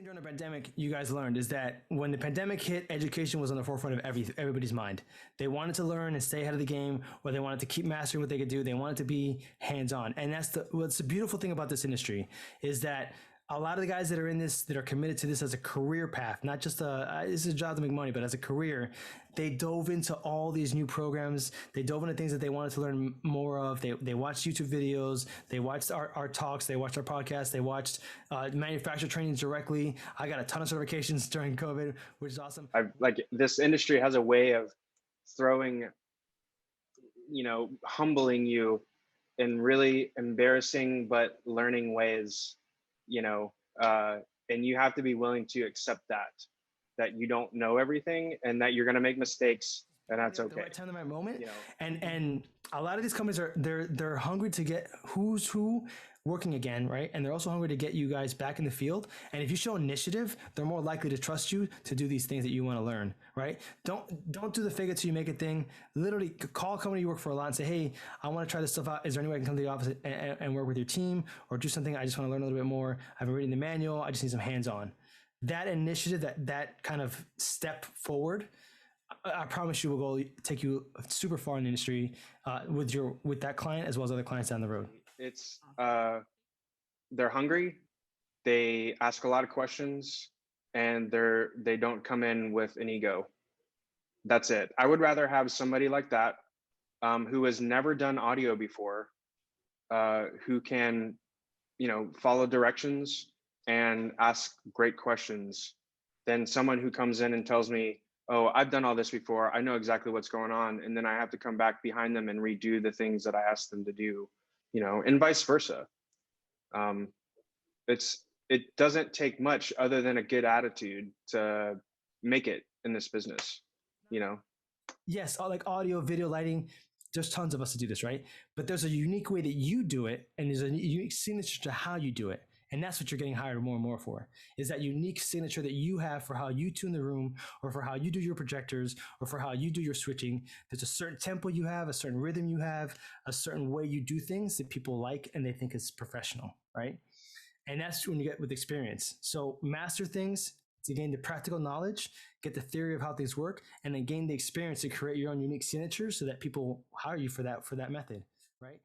thing during the pandemic you guys learned is that when the pandemic hit, education was on the forefront of everybody's mind. They wanted to learn and stay ahead of the game, or they wanted to keep mastering what they could do. They wanted to be hands-on. And what's the beautiful thing about this industry is that a lot of the guys that are in this, that are committed to this as a career path, not just this is a job to make money, but as a career, they dove into all these new programs. They dove into things that they wanted to learn more of. They watched YouTube videos. They watched our talks. They watched our podcasts. They watched manufacturer trainings directly. I got a ton of certifications during COVID, which is awesome. This industry has a way of throwing, humbling you in really embarrassing but learning ways, and you have to be willing to accept that you don't know everything and that you're going to make mistakes, and that's okay. The right time, the right moment. And a lot of these companies they're hungry to get who's who working again, right? And they're also hungry to get you guys back in the field. And if you show initiative, they're more likely to trust you to do these things that you want to learn, right? Don't do the fake it till you make it thing. Literally call a company you work for a lot and say, hey, I want to try this stuff out. Is there any way I can come to the office and work with your team or do something? I just want to learn a little bit more. I've been reading the manual. I just need some hands-on. That initiative, that kind of step forward, I promise you will take you super far in the industry with that client as well as other clients down the road. It's they're hungry, they ask a lot of questions, and they don't come in with an ego. That's it. I would rather have somebody like that who has never done audio before, who can, follow directions and ask great questions, than someone who comes in and tells me, oh, I've done all this before. I know exactly what's going on. And then I have to come back behind them and redo the things that I asked them to do, and vice versa. It doesn't take much other than a good attitude to make it in this business, Yes, like audio, video, lighting. There's tons of us to do this, right? But there's a unique way that you do it, and there's a unique signature to how you do it. And that's what you're getting hired more and more for, is that unique signature that you have for how you tune the room, or for how you do your projectors, or for how you do your switching. There's a certain tempo you have, a certain rhythm you have, a certain way you do things that people like and they think is professional, right? And that's when you get with experience. So master things to gain the practical knowledge, get the theory of how things work, and then gain the experience to create your own unique signature so that people hire you for that method, right?